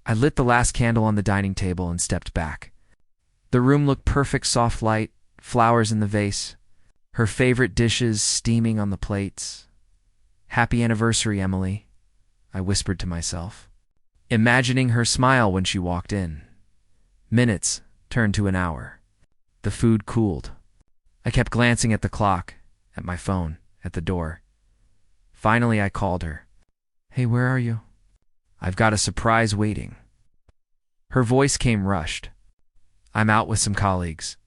I lit the last candle on the dining table and stepped back. The room looked perfect, soft light, flowers in the vase, her favorite dishes steaming on the plates. "Happy anniversary, Emily," I whispered to myself, imagining her smile when she walked in. Minutes turned to an hour. The food cooled. I kept glancing at the clock, at my phone, at the door. Finally, I called her. "Hey, where are you?" "I've got a surprise waiting." Her voice came rushed. "I'm out with some colleagues.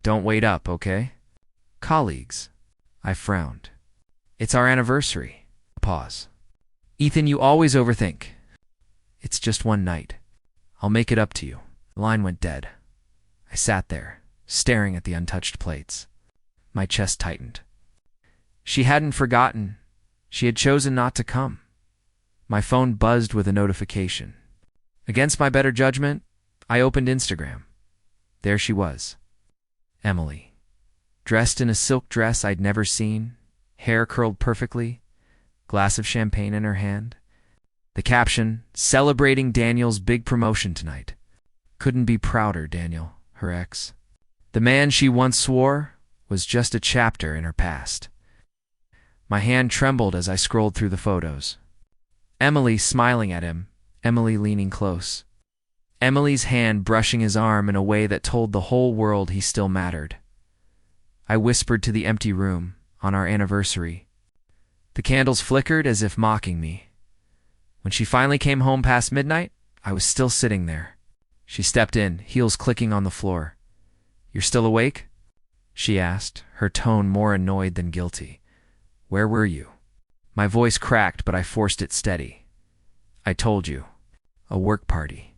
Don't wait up, okay?" "Colleagues?" I frowned. "It's our anniversary." Pause. "Ethan, you always overthink." "It's just one night. I'll make it up to you." The line went dead. I sat there, staring at the untouched plates. My chest tightened. She hadn't forgotten. She had chosen not to come. My phone buzzed with a notification. Against my better judgment, I opened Instagram. There she was. Emily. Dressed in a silk dress I'd never seen, hair curled perfectly, glass of champagne in her hand. The caption, "Celebrating Daniel's big promotion tonight." Couldn't be prouder, Daniel, her ex. The man she once swore was just a chapter in her past. My hand trembled as I scrolled through the photos. Emily smiling at him, Emily leaning close. Emily's hand brushing his arm in a way that told the whole world he still mattered. I whispered to the empty room, on our anniversary. The candles flickered as if mocking me. When she finally came home past midnight, I was still sitting there. She stepped in, heels clicking on the floor. "You're still awake?" she asked, her tone more annoyed than guilty. "Where were you?" My voice cracked, but I forced it steady. "I told you. A work party."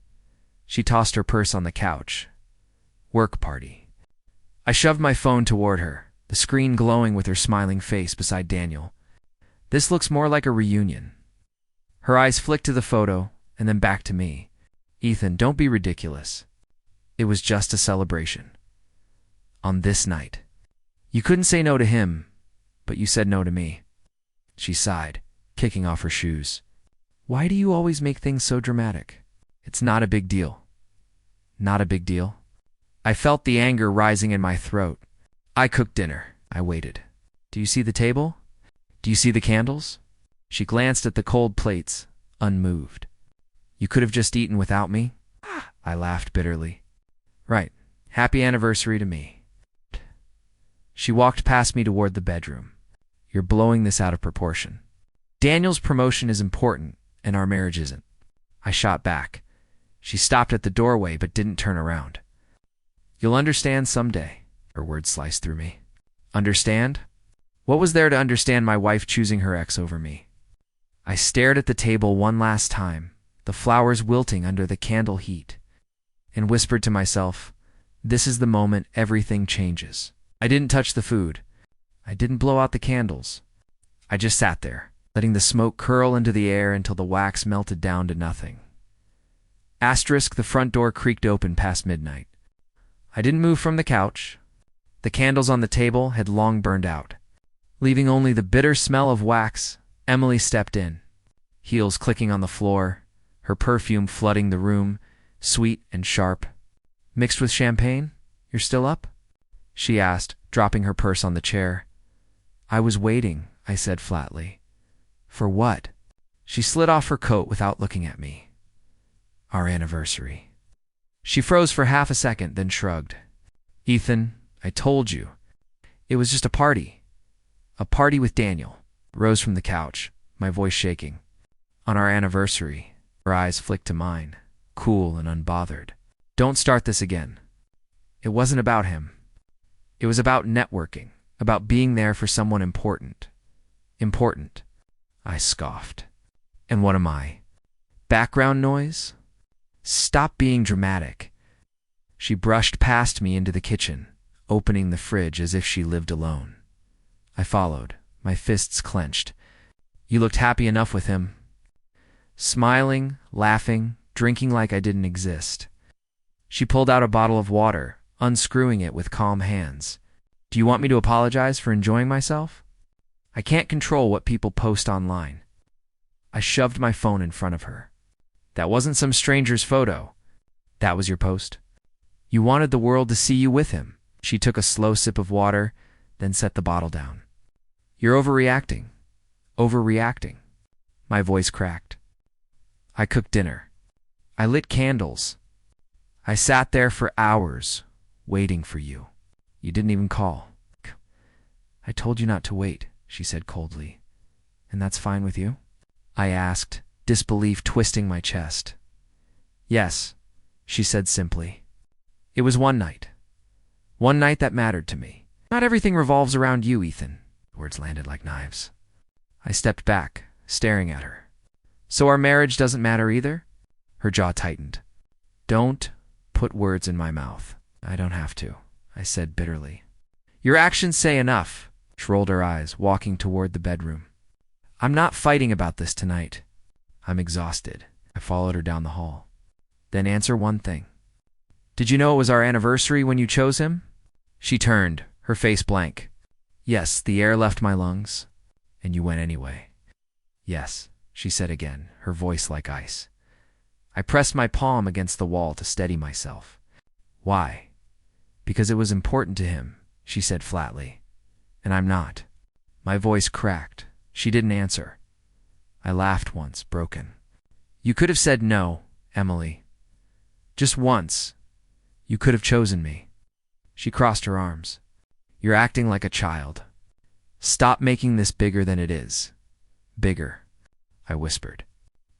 She tossed her purse on the couch. "Work party." I shoved my phone toward her, the screen glowing with her smiling face beside Daniel. "This looks more like a reunion." Her eyes flicked to the photo, and then back to me. "Ethan, don't be ridiculous. It was just a celebration. On this night. You couldn't say no to him, but you said no to me." She sighed, kicking off her shoes. "Why do you always make things so dramatic? It's not a big deal." "Not a big deal?" I felt the anger rising in my throat. "I cooked dinner." I waited. "Do you see the table? Do you see the candles?" She glanced at the cold plates, unmoved. "You could have just eaten without me?" I laughed bitterly. "Right. Happy anniversary to me." She walked past me toward the bedroom. "You're blowing this out of proportion. Daniel's promotion is important, and our marriage isn't." I shot back. She stopped at the doorway but didn't turn around. "You'll understand someday," her words sliced through me. Understand? What was there to understand my wife choosing her ex over me? I stared at the table one last time, the flowers wilting under the candle heat, and whispered to myself, this is the moment everything changes. I didn't touch the food. I didn't blow out the candles. I just sat there, letting the smoke curl into the air until the wax melted down to nothing. Asterisk, the front door creaked open past midnight. I didn't move from the couch. The candles on the table had long burned out. Leaving only the bitter smell of wax, Emily stepped in, heels clicking on the floor, her perfume flooding the room, sweet and sharp. "Mixed with champagne? You're still up?" she asked, dropping her purse on the chair. "I was waiting," I said flatly. "For what?" She slid off her coat without looking at me. "Our anniversary." She froze for half a second, then shrugged. "Ethan, I told you. It was just a party. A party with Daniel." Rose from the couch, my voice shaking. "On our anniversary." Her eyes flicked to mine, cool and unbothered. "Don't start this again. It wasn't about him. It was about networking, about being there for someone important." "Important?" I scoffed. "And what am I? Background noise? Stop being dramatic." She brushed past me into the kitchen, opening the fridge as if she lived alone. I followed, my fists clenched. "You looked happy enough with him." Smiling, laughing, drinking like I didn't exist. She pulled out a bottle of water, unscrewing it with calm hands. "Do you want me to apologize for enjoying myself? I can't control what people post online." I shoved my phone in front of her. That wasn't some stranger's photo. That was your post. You wanted the world to see you with him. She took a slow sip of water, then set the bottle down. You're overreacting. Overreacting. My voice cracked. I cooked dinner. I lit candles. I sat there for hours, waiting for you. You didn't even call. I told you not to wait, she said coldly. And that's fine with you? I asked, disbelief twisting my chest. Yes, she said simply. It was one night. One night that mattered to me. Not everything revolves around you, Ethan. Words landed like knives. I stepped back, staring at her. So our marriage doesn't matter either? Her jaw tightened. Don't put words in my mouth. I don't have to, I said bitterly. Your actions say enough. She rolled her eyes, walking toward the bedroom. I'm not fighting about this tonight. I'm exhausted. I followed her down the hall. Then answer one thing. Did you know it was our anniversary when you chose him? She turned, her face blank. Yes, the air left my lungs. And you went anyway. Yes, she said again, her voice like ice. I pressed my palm against the wall to steady myself. Why? Because it was important to him, she said flatly. And I'm not. My voice cracked. She didn't answer. I laughed once, broken. You could have said no, Emily. Just once. You could have chosen me. She crossed her arms. You're acting like a child. Stop making this bigger than it is. Bigger, I whispered.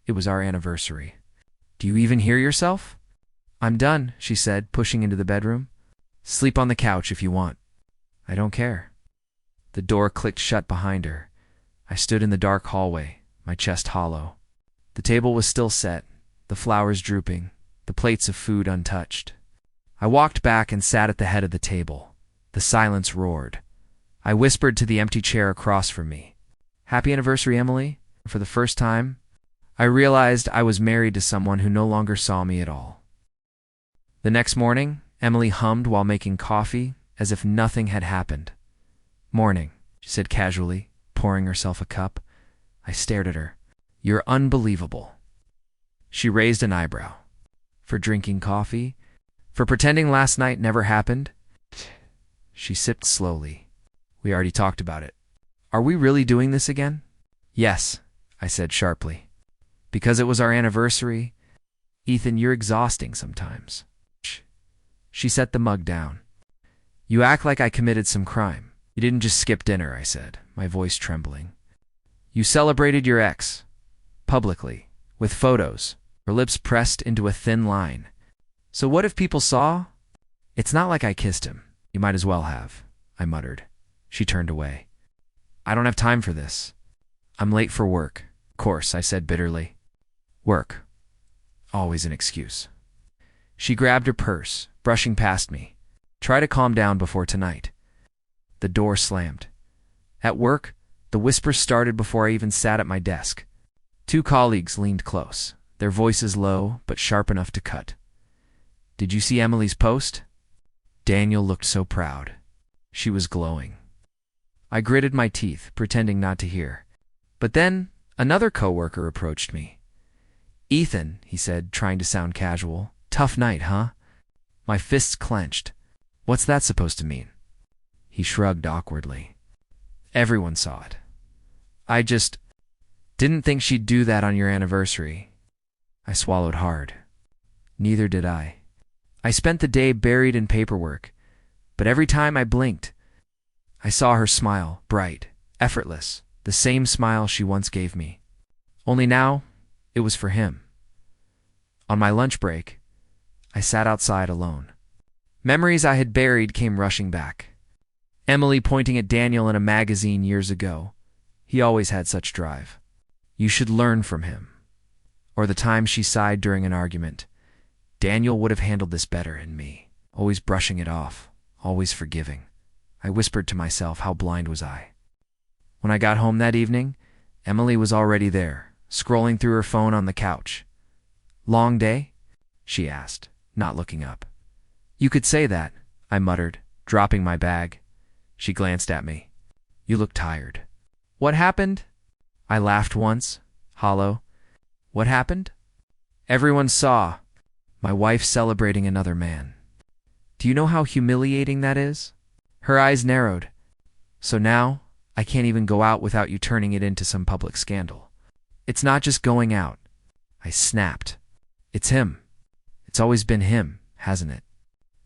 It was our anniversary. Do you even hear yourself? I'm done, she said, pushing into the bedroom. Sleep on the couch if you want. I don't care. The door clicked shut behind her. I stood in the dark hallway, my chest hollow. The table was still set, the flowers drooping, the plates of food untouched. I walked back and sat at the head of the table. The silence roared. I whispered to the empty chair across from me. Happy anniversary, Emily. For the first time, I realized I was married to someone who no longer saw me at all. The next morning, Emily hummed while making coffee, as if nothing had happened. Morning, she said casually, pouring herself a cup. I stared at her. You're unbelievable. She raised an eyebrow. For drinking coffee? For pretending last night never happened? She sipped slowly. We already talked about it. Are we really doing this again? Yes, I said sharply. Because it was our anniversary? Ethan, you're exhausting sometimes. She set the mug down. You act like I committed some crime. You didn't just skip dinner, I said, my voice trembling. You celebrated your ex. Publicly. With photos. Her lips pressed into a thin line. So what if people saw? It's not like I kissed him. You might as well have, I muttered. She turned away. I don't have time for this. I'm late for work. Of course, I said bitterly. Work. Always an excuse. She grabbed her purse, brushing past me. Try to calm down before tonight. The door slammed. At work, the whispers started before I even sat at my desk. Two colleagues leaned close, their voices low but sharp enough to cut. Did you see Emily's post? Daniel looked so proud. She was glowing. I gritted my teeth, pretending not to hear. But then, another coworker approached me. Ethan, he said, trying to sound casual. Tough night, huh? My fists clenched. What's that supposed to mean? He shrugged awkwardly. Everyone saw it. I just didn't think she'd do that on your anniversary. I swallowed hard. Neither did I. I spent the day buried in paperwork, but every time I blinked, I saw her smile, bright, effortless, the same smile she once gave me. Only now, it was for him. On my lunch break, I sat outside alone. Memories I had buried came rushing back. Emily pointing at Daniel in a magazine years ago. He always had such drive. You should learn from him. Or the time she sighed during an argument. Daniel would have handled this better than me, always brushing it off, always forgiving. I whispered to myself, how blind was I? When I got home that evening, Emily was already there, scrolling through her phone on the couch. Long day? She asked, not looking up. You could say that, I muttered, dropping my bag. She glanced at me. You look tired. What happened? I laughed once, hollow. What happened? Everyone saw my wife celebrating another man. Do you know how humiliating that is? Her eyes narrowed. So now, I can't even go out without you turning it into some public scandal. It's not just going out. I snapped. It's him. It's always been him, hasn't it?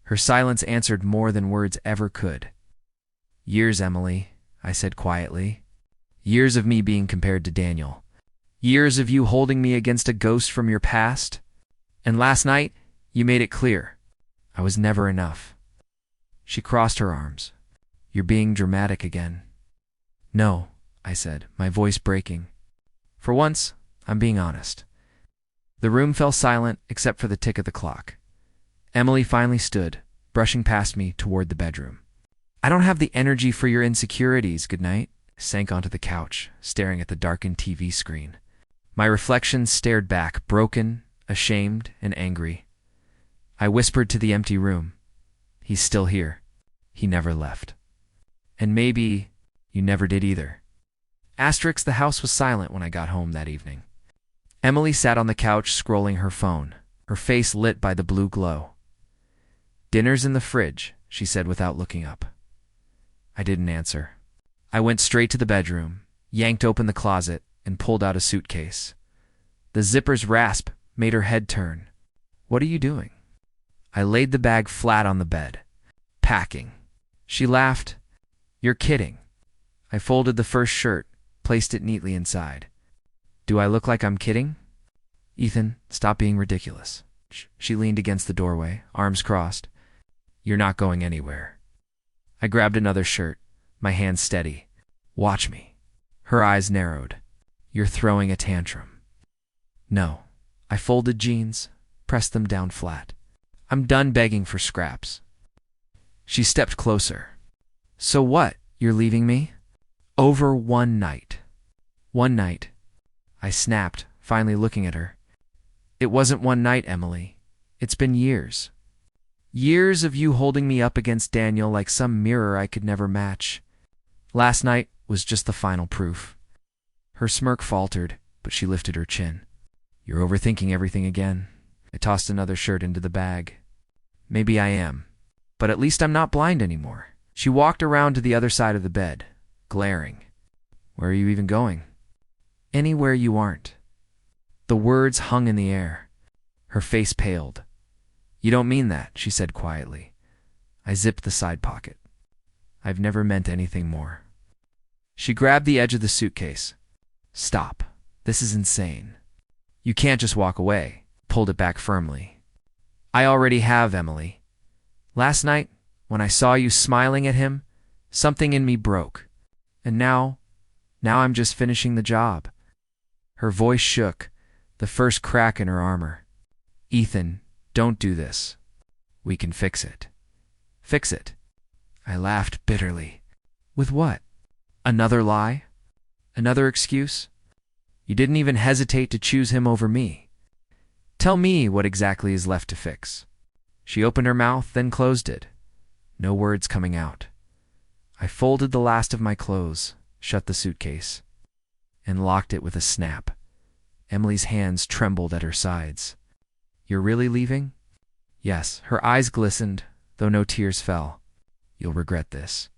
Her silence answered more than words ever could. Years, Emily, I said quietly. Years of me being compared to Daniel. Years of you holding me against a ghost from your past. And last night, you made it clear. I was never enough. She crossed her arms. You're being dramatic again. No, I said, my voice breaking. For once, I'm being honest. The room fell silent except for the tick of the clock. Emily finally stood, brushing past me toward the bedroom. I don't have the energy for your insecurities, good night. Sank onto the couch, staring at the darkened TV screen. My reflection stared back, broken, ashamed, and angry. I whispered to the empty room. He's still here. He never left. And maybe you never did either. The house was silent when I got home that evening. Emily sat on the couch scrolling her phone, her face lit by the blue glow. Dinner's in the fridge, she said without looking up. I didn't answer. I went straight to the bedroom, yanked open the closet, and pulled out a suitcase. The zipper's rasp made her head turn. What are you doing? I laid the bag flat on the bed. Packing. She laughed. You're kidding. I folded the first shirt, placed it neatly inside. Do I look like I'm kidding? Ethan, stop being ridiculous. She leaned against the doorway, arms crossed. You're not going anywhere. I grabbed another shirt, my hands steady. Watch me. Her eyes narrowed. You're throwing a tantrum. No. I folded jeans, pressed them down flat. I'm done begging for scraps. She stepped closer. So what? You're leaving me? Over one night. One night. I snapped, finally looking at her. It wasn't one night, Emily. It's been years. Years of you holding me up against Daniel like some mirror I could never match. Last night was just the final proof. Her smirk faltered, but she lifted her chin. You're overthinking everything again. I tossed another shirt into the bag. Maybe I am, but at least I'm not blind anymore. She walked around to the other side of the bed, glaring. Where are you even going? Anywhere you aren't. The words hung in the air. Her face paled. You don't mean that, she said quietly. I zipped the side pocket. I've never meant anything more. She grabbed the edge of the suitcase. Stop. This is insane. You can't just walk away. Pulled it back firmly. I already have, Emily. Last night, when I saw you smiling at him, something in me broke. And now I'm just finishing the job. Her voice shook, the first crack in her armor. Ethan, don't do this. We can fix it. Fix it. I laughed bitterly. With what? Another lie? Another excuse? You didn't even hesitate to choose him over me. Tell me what exactly is left to fix. She opened her mouth, then closed it. No words coming out. I folded the last of my clothes, shut the suitcase, and locked it with a snap. Emily's hands trembled at her sides. You're really leaving? Yes, her eyes glistened, though no tears fell. You'll regret this.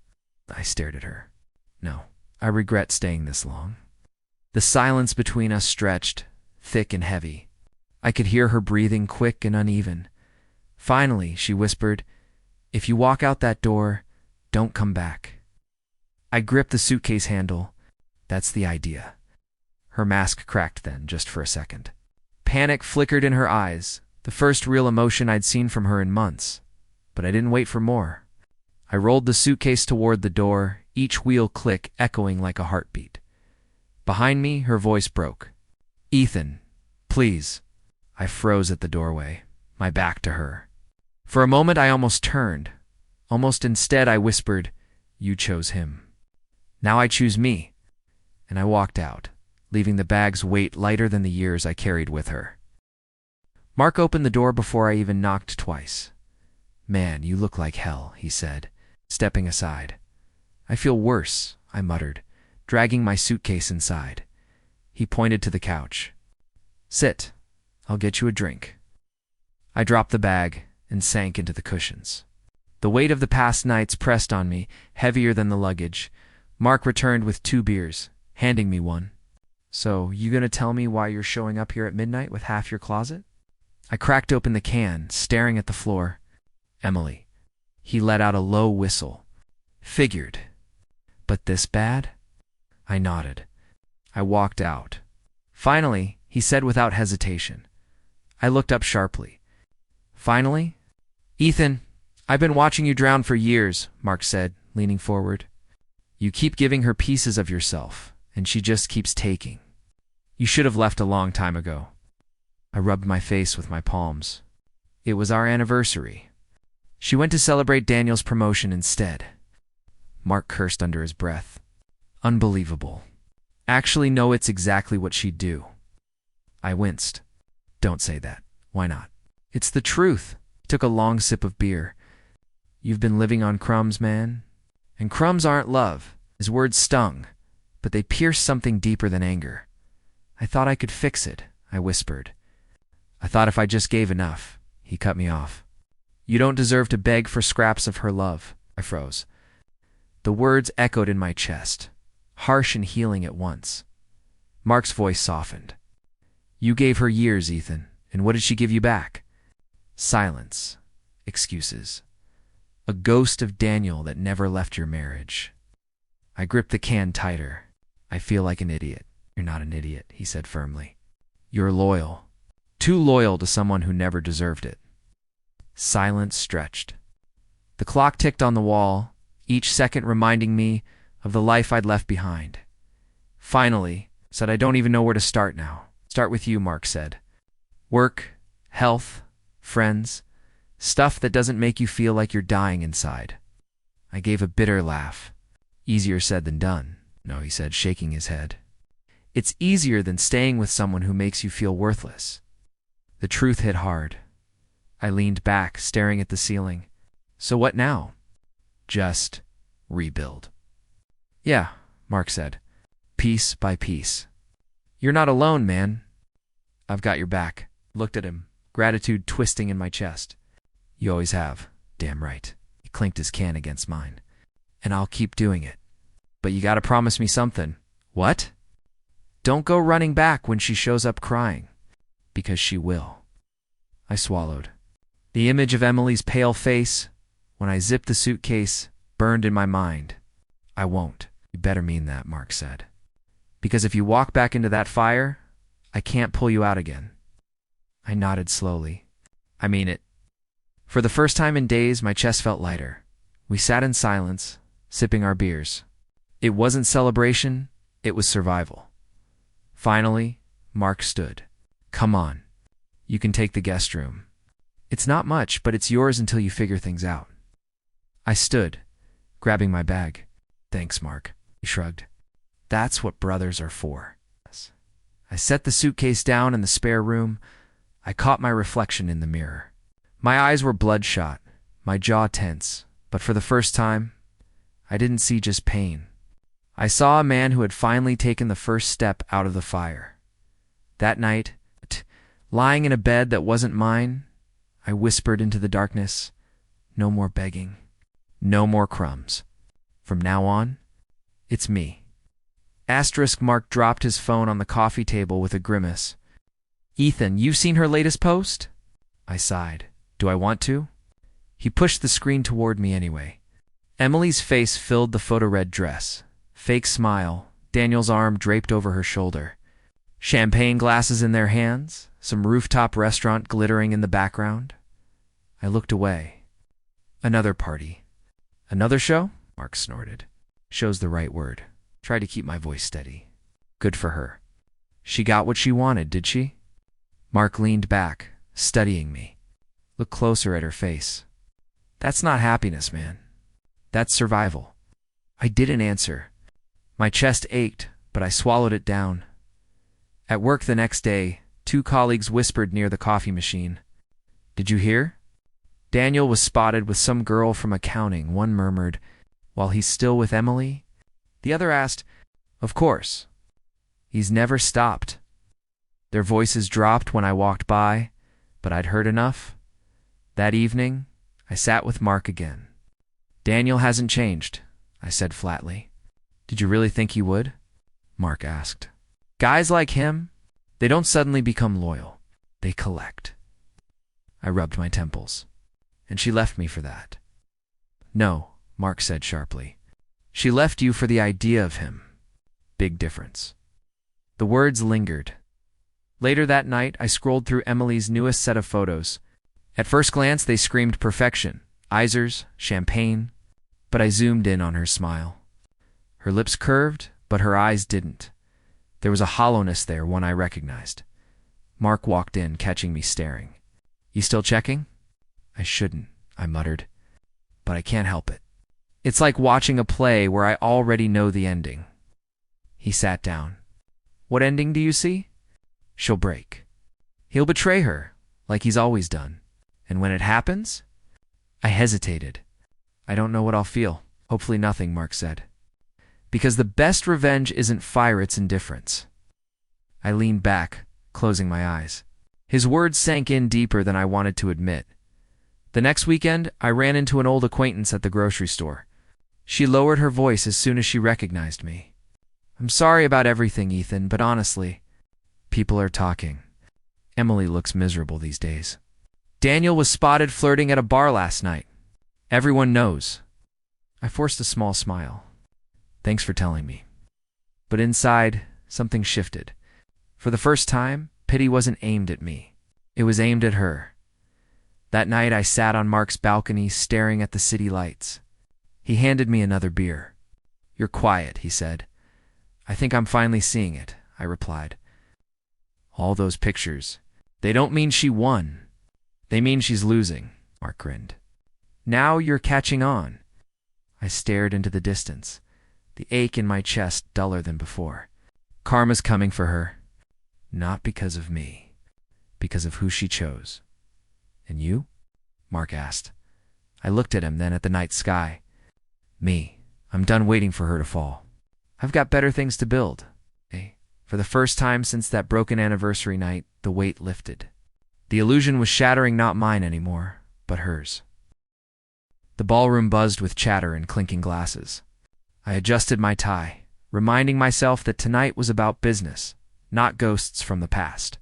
I stared at her. No, I regret staying this long. The silence between us stretched, thick and heavy. I could hear her breathing quick and uneven. Finally, she whispered, If you walk out that door, don't come back. I gripped the suitcase handle. That's the idea. Her mask cracked then, just for a second. Panic flickered in her eyes, the first real emotion I'd seen from her in months. But I didn't wait for more. I rolled the suitcase toward the door, each wheel click echoing like a heartbeat. Behind me, her voice broke. Ethan, please. I froze at the doorway, my back to her. For a moment I almost turned. Almost instead I whispered, You chose him. Now I choose me. And I walked out, leaving the bag's weight lighter than the years I carried with her. Mark opened the door before I even knocked twice. Man, you look like hell, he said, stepping aside. I feel worse, I muttered, dragging my suitcase inside. He pointed to the couch. Sit. I'll get you a drink. I dropped the bag and sank into the cushions. The weight of the past nights pressed on me, heavier than the luggage. Mark returned with 2 beers, handing me one. So, you gonna tell me why you're showing up here at midnight with half your closet? I cracked open the can, staring at the floor. Emily. He let out a low whistle. Figured. But this bad? I nodded. I walked out. Finally, he said without hesitation. I looked up sharply. Finally? Ethan, I've been watching you drown for years, Mark said, leaning forward. You keep giving her pieces of yourself, and she just keeps taking. You should have left a long time ago. I rubbed my face with my palms. It was our anniversary. She went to celebrate Daniel's promotion instead. Mark cursed under his breath. Unbelievable. Actually, no, it's exactly what she'd do. I winced. Don't say that. Why not? It's the truth. He took a long sip of beer. You've been living on crumbs, man. And crumbs aren't love. His words stung, but they pierced something deeper than anger. I thought I could fix it, I whispered. I thought if I just gave enough. He cut me off. You don't deserve to beg for scraps of her love. I froze. The words echoed in my chest, harsh and healing at once. Mark's voice softened. You gave her years, Ethan, and what did she give you back? Silence. Excuses. A ghost of Daniel that never left your marriage. I gripped the can tighter. I feel like an idiot. You're not an idiot, he said firmly. You're loyal. Too loyal to someone who never deserved it. Silence stretched. The clock ticked on the wall, each second reminding me of the life I'd left behind. Finally, said I don't even know where to start now. Start with you, Mark said. Work, health, friends, stuff that doesn't make you feel like you're dying inside. I gave a bitter laugh. Easier said than done. No, he said, shaking his head. It's easier than staying with someone who makes you feel worthless. The truth hit hard. I leaned back, staring at the ceiling. So what now? Just rebuild. Yeah, Mark said, piece by piece. You're not alone, man. I've got your back. Looked at him, gratitude twisting in my chest. You always have. Damn right. He clinked his can against mine. And I'll keep doing it. But you gotta promise me something. What? Don't go running back when she shows up crying. Because she will. I swallowed. The image of Emily's pale face, when I zipped the suitcase, burned in my mind. I won't. You better mean that, Mark said. Because if you walk back into that fire, I can't pull you out again. I nodded slowly. I mean it. For the first time in days, my chest felt lighter. We sat in silence, sipping our beers. It wasn't celebration, it was survival. Finally, Mark stood. Come on. You can take the guest room. It's not much, but it's yours until you figure things out. I stood, grabbing my bag. Thanks, Mark, he shrugged. That's what brothers are for. I set the suitcase down in the spare room. I caught my reflection in the mirror. My eyes were bloodshot, my jaw tense, but for the first time, I didn't see just pain. I saw a man who had finally taken the first step out of the fire. That night, lying in a bed that wasn't mine, I whispered into the darkness, no more begging, no more crumbs. From now on, it's me. Mark dropped his phone on the coffee table with a grimace. Ethan, you've seen her latest post? I sighed. Do I want to? He pushed the screen toward me anyway. Emily's face filled the photo-red dress. Fake smile, Daniel's arm draped over her shoulder. Champagne glasses in their hands, some rooftop restaurant glittering in the background. I looked away. Another party. Another show? Mark snorted. Show's the right word. Tried to keep my voice steady. Good for her. She got what she wanted, did she? Mark leaned back, studying me. Looked closer at her face. That's not happiness, man. That's survival. I didn't answer. My chest ached, but I swallowed it down. At work the next day, 2 colleagues whispered near the coffee machine. Did you hear? Daniel was spotted with some girl from accounting, one murmured, while he's still with Emily? The other asked, of course. He's never stopped. Their voices dropped when I walked by, but I'd heard enough. That evening, I sat with Mark again. "Daniel hasn't changed," I said flatly. "Did you really think he would?" Mark asked. "Guys like him, they don't suddenly become loyal. They collect." I rubbed my temples. "And she left me for that." "No," Mark said sharply. "She left you for the idea of him. Big difference." The words lingered. Later that night, I scrolled through Emily's newest set of photos. At first glance, they screamed perfection. Izers, champagne. But I zoomed in on her smile. Her lips curved, but her eyes didn't. There was a hollowness there, one I recognized. Mark walked in, catching me staring. "You still checking?" "I shouldn't," I muttered. "But I can't help it. It's like watching a play where I already know the ending." He sat down. "What ending do you see?" "She'll break. He'll betray her, like he's always done. And when it happens?" I hesitated. "I don't know what I'll feel. Hopefully nothing," Mark said. "Because the best revenge isn't fire, it's indifference." I leaned back, closing my eyes. His words sank in deeper than I wanted to admit. The next weekend, I ran into an old acquaintance at the grocery store. She lowered her voice as soon as she recognized me. "I'm sorry about everything, Ethan, but honestly, people are talking. Emily looks miserable these days. Daniel was spotted flirting at a bar last night. Everyone knows." I forced a small smile. "Thanks for telling me." But inside, something shifted. For the first time, pity wasn't aimed at me. It was aimed at her. That night, I sat on Mark's balcony, staring at the city lights. He handed me another beer. "You're quiet," he said. "I think I'm finally seeing it," I replied. "All those pictures, they don't mean she won. They mean she's losing," Mark grinned. "Now you're catching on." I stared into the distance, the ache in my chest duller than before. "Karma's coming for her. Not because of me, because of who she chose." "And you?" Mark asked. I looked at him, then at the night sky. "Me. I'm done waiting for her to fall. I've got better things to build." For the first time since that broken anniversary night, the weight lifted. The illusion was shattering, not mine anymore, but hers. The ballroom buzzed with chatter and clinking glasses. I adjusted my tie, reminding myself that tonight was about business, not ghosts from the past.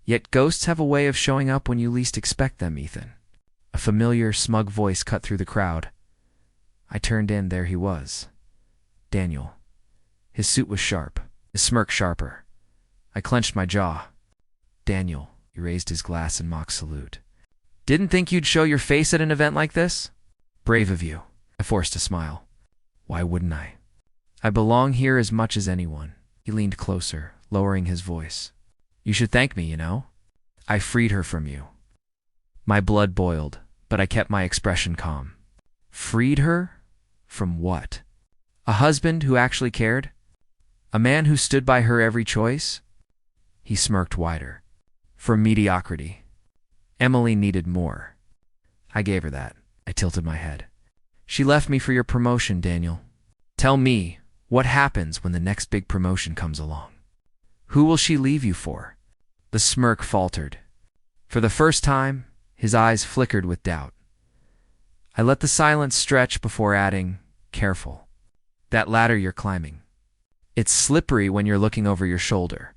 Yet ghosts have a way of showing up when you least expect them, Ethan. A familiar, smug voice cut through the crowd. I turned in. There he was. Daniel. His suit was sharp, his smirk sharper. I clenched my jaw. "Daniel," he raised his glass in mock salute. "Didn't think you'd show your face at an event like this?" "Brave of you." I forced a smile. "Why wouldn't I? I belong here as much as anyone." He leaned closer, lowering his voice. "You should thank me, you know. I freed her from you." My blood boiled, but I kept my expression calm. Freed her? From what? A husband who actually cared? A man who stood by her every choice? He smirked wider. From mediocrity. Emily needed more. I gave her that. I tilted my head. "She left me for your promotion, Daniel. Tell me, what happens when the next big promotion comes along? Who will she leave you for?" The smirk faltered. For the first time, his eyes flickered with doubt. I let the silence stretch before adding, "Careful. That ladder you're climbing. It's slippery when you're looking over your shoulder."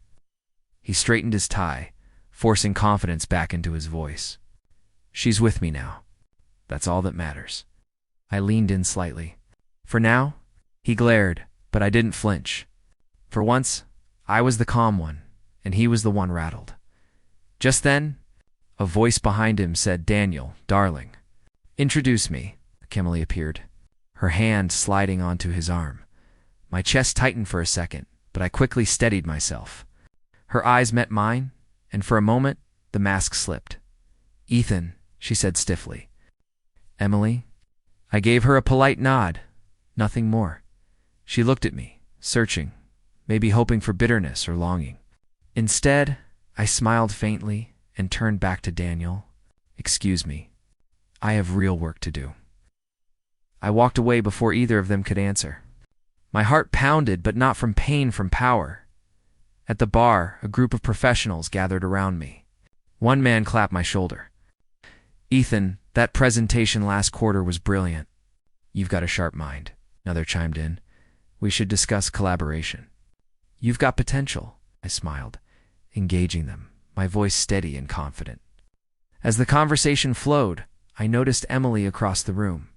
He straightened his tie, forcing confidence back into his voice. "She's with me now. That's all that matters." I leaned in slightly. "For now?" He glared, but I didn't flinch. For once, I was the calm one, and he was the one rattled. Just then, a voice behind him said, "Daniel, darling." "Introduce me." Emily appeared, her hand sliding onto his arm. My chest tightened for a second, but I quickly steadied myself. Her eyes met mine, and for a moment, the mask slipped. "Ethan," she said stiffly. "Emily?" I gave her a polite nod, nothing more. She looked at me, searching, maybe hoping for bitterness or longing. Instead, I smiled faintly and turned back to Daniel. "Excuse me. I have real work to do." I walked away before either of them could answer. My heart pounded, but not from pain, from power. At the bar, a group of professionals gathered around me. One man clapped my shoulder. "Ethan, that presentation last quarter was brilliant. You've got a sharp mind." Another chimed in. "We should discuss collaboration." "You've got potential," I smiled, engaging them, my voice steady and confident. As the conversation flowed, I noticed Emily across the room.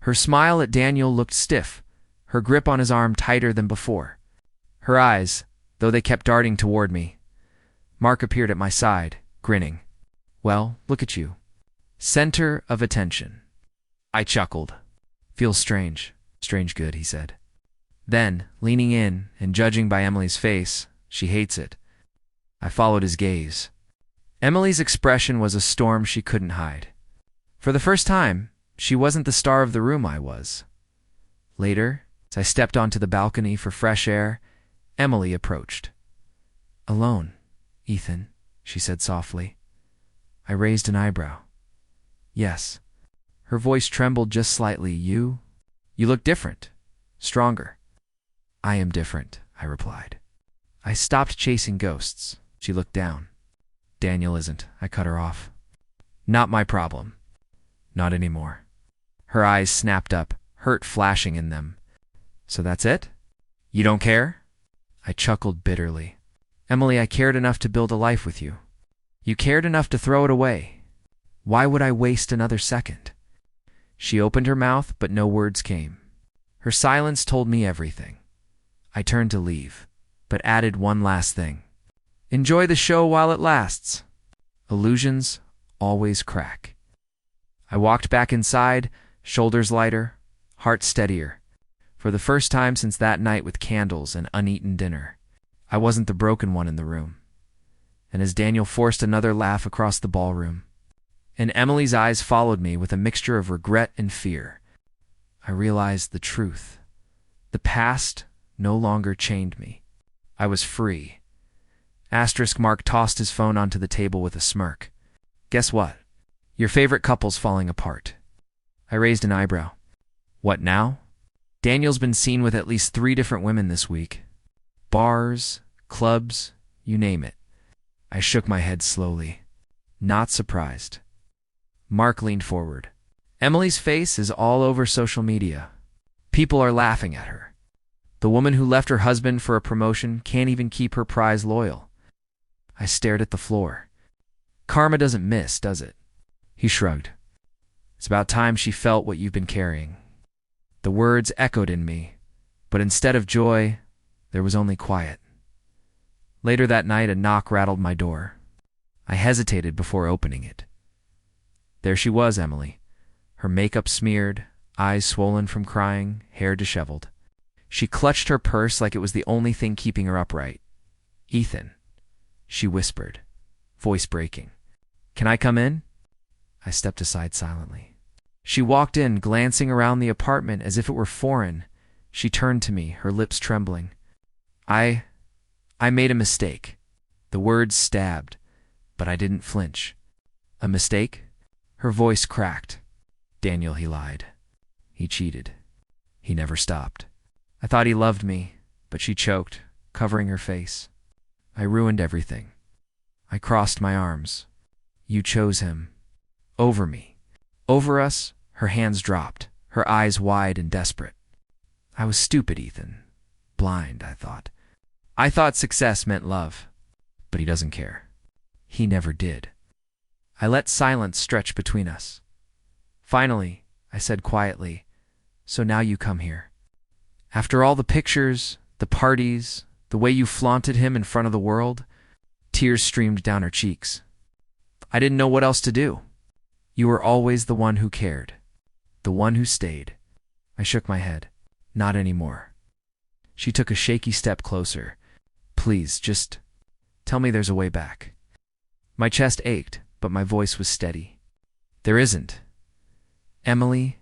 Her smile at Daniel looked stiff, her grip on his arm tighter than before. Her eyes, though they kept darting toward me. Mark appeared at my side, grinning. "Well, look at you. Center of attention." I chuckled. "Feels strange. Strange good," he said. Then, leaning in and judging by Emily's face, "She hates it." I followed his gaze. Emily's expression was a storm she couldn't hide. For the first time, she wasn't the star of the room I was. Later, as I stepped onto the balcony for fresh air, Emily approached. "Alone, Ethan," she said softly. I raised an eyebrow. "Yes." Her voice trembled just slightly. You look different. Stronger." "I am different," I replied. "I stopped chasing ghosts." She looked down. "Daniel isn't," I cut her off. "Not my problem. Not anymore." Her eyes snapped up, hurt flashing in them. "So that's it? You don't care?" I chuckled bitterly. "Emily, I cared enough to build a life with you. You cared enough to throw it away. Why would I waste another second?" She opened her mouth, but no words came. Her silence told me everything. I turned to leave, but added one last thing. "Enjoy the show while it lasts. Illusions always crack." I walked back inside, shoulders lighter, heart steadier. For the first time since that night with candles and uneaten dinner, I wasn't the broken one in the room. And as Daniel forced another laugh across the ballroom, and Emily's eyes followed me with a mixture of regret and fear, I realized the truth. The past no longer chained me. I was free. Mark tossed his phone onto the table with a smirk. "Guess what? Your favorite couple's falling apart." I raised an eyebrow. "What now?" "Daniel's been seen with at least 3 different women this week. Bars, clubs, you name it." I shook my head slowly, not surprised. Mark leaned forward. "Emily's face is all over social media. People are laughing at her. The woman who left her husband for a promotion can't even keep her prize loyal." I stared at the floor. "Karma doesn't miss, does it?" He shrugged. "It's about time she felt what you've been carrying." The words echoed in me, but instead of joy, there was only quiet. Later that night, a knock rattled my door. I hesitated before opening it. There she was, Emily, her makeup smeared, eyes swollen from crying, hair disheveled. She clutched her purse like it was the only thing keeping her upright. "Ethan," she whispered, voice breaking. "Can I come in?" I stepped aside silently. She walked in, glancing around the apartment as if it were foreign. She turned to me, her lips trembling. I made a mistake." The words stabbed, but I didn't flinch. "A mistake?" Her voice cracked. "Daniel, he lied. He cheated. He never stopped. I thought he loved me," but she choked, covering her face. "I ruined everything." I crossed my arms. "You chose him. Over me. Over us." Her hands dropped, her eyes wide and desperate. "I was stupid, Ethan. Blind, I thought. I thought success meant love. But he doesn't care. He never did." I let silence stretch between us. Finally, I said quietly, "So now you come here. After all the pictures, the parties, the way you flaunted him in front of the world." Tears streamed down her cheeks. "I didn't know what else to do. You were always the one who cared. The one who stayed." I shook my head. "Not anymore." She took a shaky step closer. "Please, just tell me there's a way back." My chest ached, but my voice was steady. "There isn't. Emily,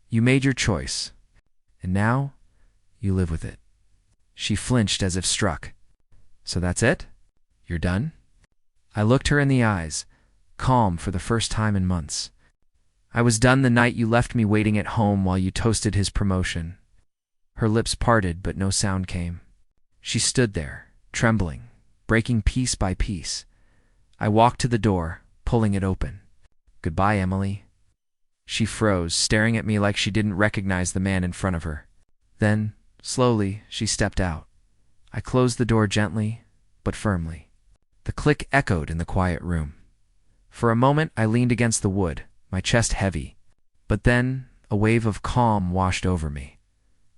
you made your choice, and now you live with it." She flinched as if struck. "So that's it? You're done?" I looked her in the eyes, calm for the first time in months. "I was done the night you left me waiting at home while you toasted his promotion." Her lips parted, but no sound came. She stood there, trembling, breaking piece by piece. I walked to the door, pulling it open. "Goodbye, Emily." She froze, staring at me like she didn't recognize the man in front of her. Then, slowly, she stepped out. I closed the door gently, but firmly. The click echoed in the quiet room. For a moment, I leaned against the wood, my chest heavy. But then, a wave of calm washed over me.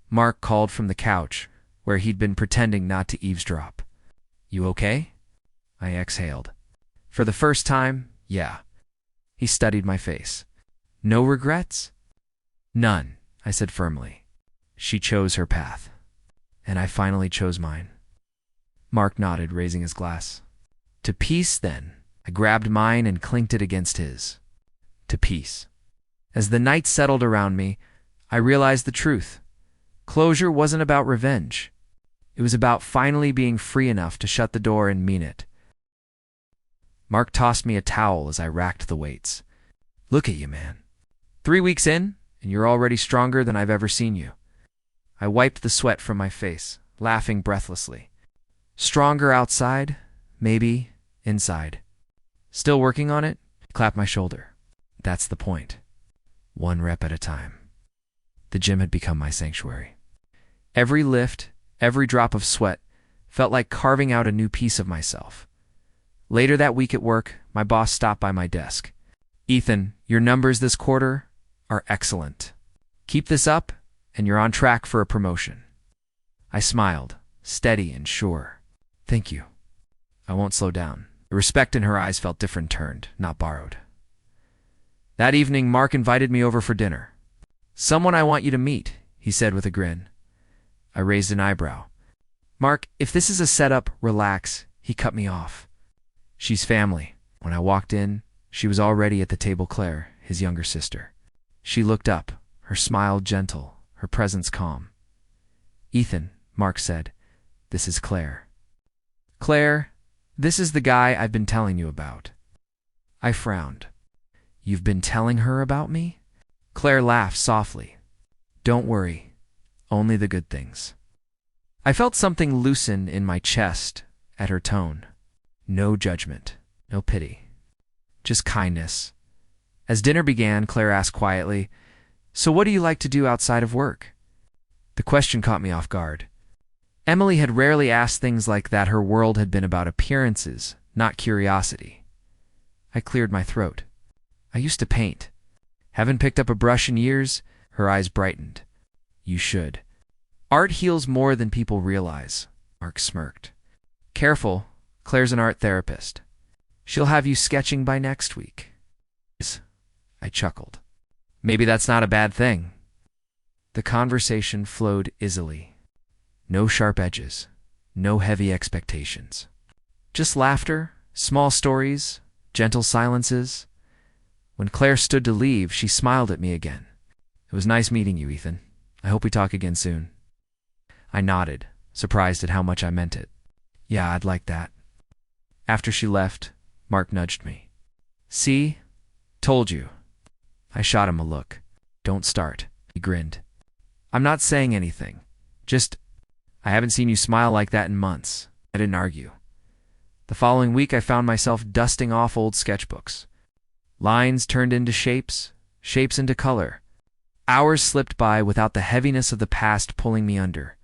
Mark called from the couch, where he'd been pretending not to eavesdrop. "You okay?" I exhaled. For the first time, yeah. He studied my face. "No regrets?" "None," I said firmly. She chose her path, and I finally chose mine. Mark nodded, raising his glass. "To peace, then." I grabbed mine and clinked it against his. To peace. As the night settled around me, I realized the truth. Closure wasn't about revenge. It was about finally being free enough to shut the door and mean it. Mark tossed me a towel as I racked the weights. "Look at you, man. 3 weeks in, and you're already stronger than I've ever seen you." I wiped the sweat from my face, laughing breathlessly. "Stronger outside, maybe inside. Still working on it?" He clapped my shoulder. "That's the point. 1 rep at a time." The gym had become my sanctuary. Every lift, every drop of sweat, felt like carving out a new piece of myself. Later that week at work, my boss stopped by my desk. "Ethan, your numbers this quarter are excellent. Keep this up, and you're on track for a promotion." I smiled, steady and sure. "Thank you. I won't slow down." The respect in her eyes felt different, turned, not borrowed. That evening, Mark invited me over for dinner. "Someone I want you to meet," he said with a grin. I raised an eyebrow. "Mark, if this is a setup, relax." He cut me off. "She's family." When I walked in, she was already at the table. Claire, his younger sister. She looked up, her smile gentle, her presence calm. "Ethan," Mark said, "this is Claire." "Claire, this is the guy I've been telling you about." I frowned. "You've been telling her about me?" Claire laughed softly. "Don't worry, only the good things." I felt something loosen in my chest at her tone. No judgment, no pity, just kindness. As dinner began, Claire asked quietly, "So what do you like to do outside of work?" The question caught me off guard. Emily had rarely asked things like that. Her world had been about appearances, not curiosity. I cleared my throat. "I used to paint. Haven't picked up a brush in years." Her eyes brightened. "You should. Art heals more than people realize." Mark smirked. "Careful, Claire's an art therapist. She'll have you sketching by next week." I chuckled. "Maybe that's not a bad thing." The conversation flowed easily. No sharp edges, no heavy expectations. Just laughter, small stories, gentle silences. When Claire stood to leave, she smiled at me again. "It was nice meeting you, Ethan. I hope we talk again soon." I nodded, surprised at how much I meant it. "Yeah, I'd like that." After she left, Mark nudged me. "See? Told you." I shot him a look. "Don't start." He grinned. "I'm not saying anything. Just, I haven't seen you smile like that in months." I didn't argue. The following week, I found myself dusting off old sketchbooks. Lines turned into shapes, shapes into color. Hours slipped by without the heaviness of the past pulling me under.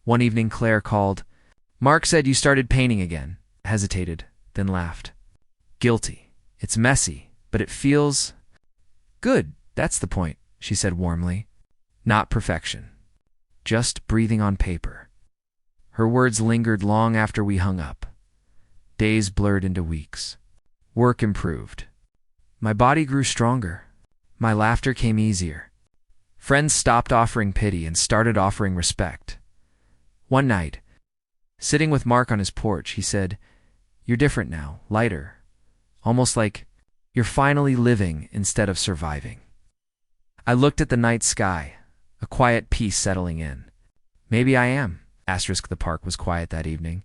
One evening, Claire called. "Mark said you started painting again." I hesitated, then laughed. "Guilty. It's messy, but it feels good. That's the point," she said warmly. "Not perfection. Just breathing on paper." Her words lingered long after we hung up. Days blurred into weeks. Work improved. My body grew stronger. My laughter came easier. Friends stopped offering pity and started offering respect. One night, sitting with Mark on his porch, he said, "You're different now, lighter. Almost like you're finally living instead of surviving." I looked at the night sky, a quiet peace settling in. Maybe I am. The park was quiet that evening,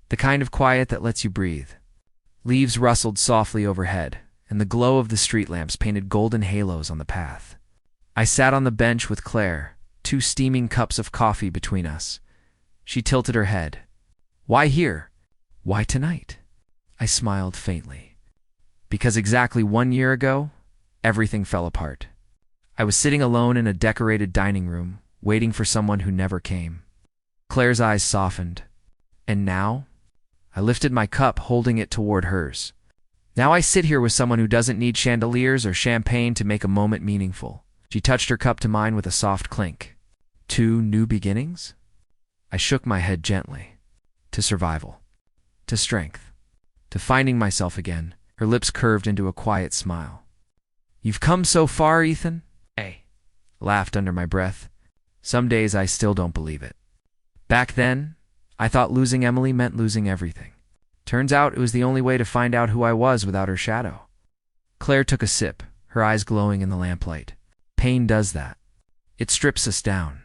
the kind of quiet that lets you breathe. Leaves rustled softly overhead, and the glow of the street lamps painted golden halos on the path. I sat on the bench with Claire, 2 steaming cups of coffee between us. She tilted her head. "Why here? Why tonight? I smiled faintly. Because exactly 1 year ago, everything fell apart. I was sitting alone in a decorated dining room, waiting for someone who never came. Claire's eyes softened. And now? I lifted my cup, holding it toward hers. Now I sit here with someone who doesn't need chandeliers or champagne to make a moment meaningful. She touched her cup to mine with a soft clink. 2 new beginnings? I shook my head gently. To survival. To strength. To finding myself again. Her lips curved into a quiet smile. You've come so far, Ethan? I laughed under my breath. Some days I still don't believe it. Back then, I thought losing Emily meant losing everything. Turns out it was the only way to find out who I was without her shadow. Claire took a sip, her eyes glowing in the lamplight. Pain does that. It strips us down.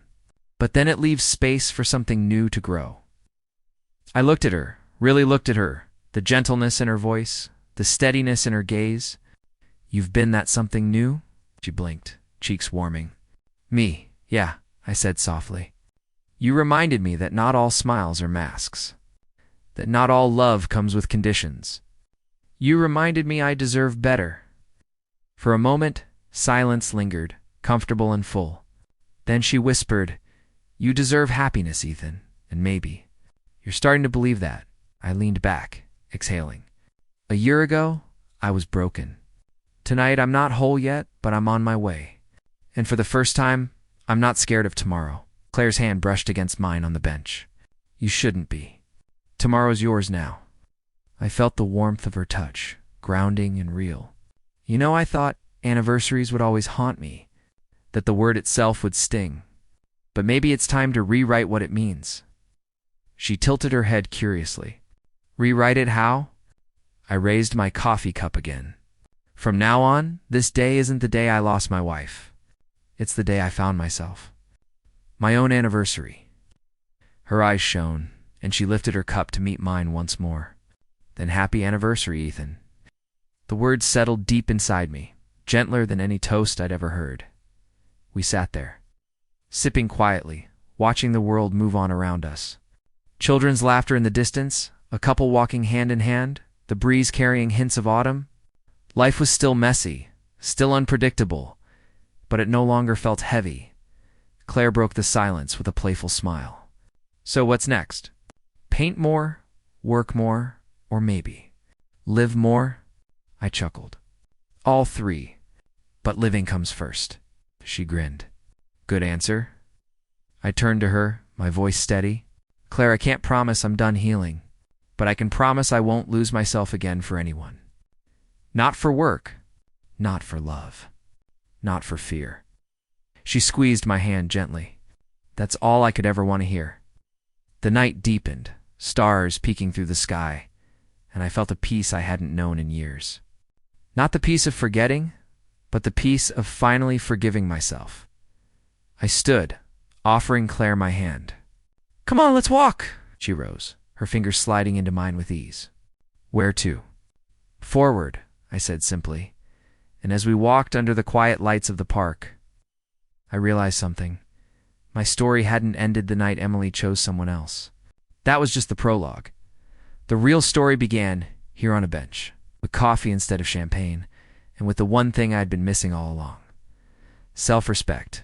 But then it leaves space for something new to grow. I looked at her, really looked at her, the gentleness in her voice, the steadiness in her gaze. You've been that something new? She blinked, cheeks warming. Me, yeah, I said softly. You reminded me that not all smiles are masks. That not all love comes with conditions. You reminded me I deserve better. For a moment, silence lingered, comfortable and full. Then she whispered, You deserve happiness, Ethan, and maybe. You're starting to believe that. I leaned back, exhaling. 1 year ago, I was broken. Tonight, I'm not whole yet, but I'm on my way. And for the first time, I'm not scared of tomorrow. Claire's hand brushed against mine on the bench. You shouldn't be. Tomorrow's yours now. I felt the warmth of her touch, grounding and real. You know, I thought anniversaries would always haunt me, that the word itself would sting. But maybe it's time to rewrite what it means. She tilted her head curiously. Rewrite it how? I raised my coffee cup again. From now on, this day isn't the day I lost my wife. It's the day I found myself. My own anniversary. Her eyes shone, and she lifted her cup to meet mine once more. Then happy anniversary, Ethan. The words settled deep inside me, gentler than any toast I'd ever heard. We sat there, sipping quietly, watching the world move on around us. Children's laughter in the distance, a couple walking hand in hand, the breeze carrying hints of autumn. Life was still messy, still unpredictable, but it no longer felt heavy. Claire broke the silence with a playful smile. So what's next? Paint more, work more, or maybe live more? I chuckled. All three, but living comes first. She grinned. Good answer. I turned to her, my voice steady. Claire, I can't promise I'm done healing, but I can promise I won't lose myself again for anyone. Not for work, not for love, not for fear. She squeezed my hand gently. That's all I could ever want to hear. The night deepened, stars peeking through the sky, and I felt a peace I hadn't known in years. Not the peace of forgetting, but the peace of finally forgiving myself. I stood, offering Claire my hand. Come on, let's walk! She rose, her fingers sliding into mine with ease. Where to? Forward, I said simply, and as we walked under the quiet lights of the park, I realized something. My story hadn't ended the night Emily chose someone else. That was just the prologue. The real story began here on a bench, with coffee instead of champagne, and with the one thing I'd been missing all along. Self-respect.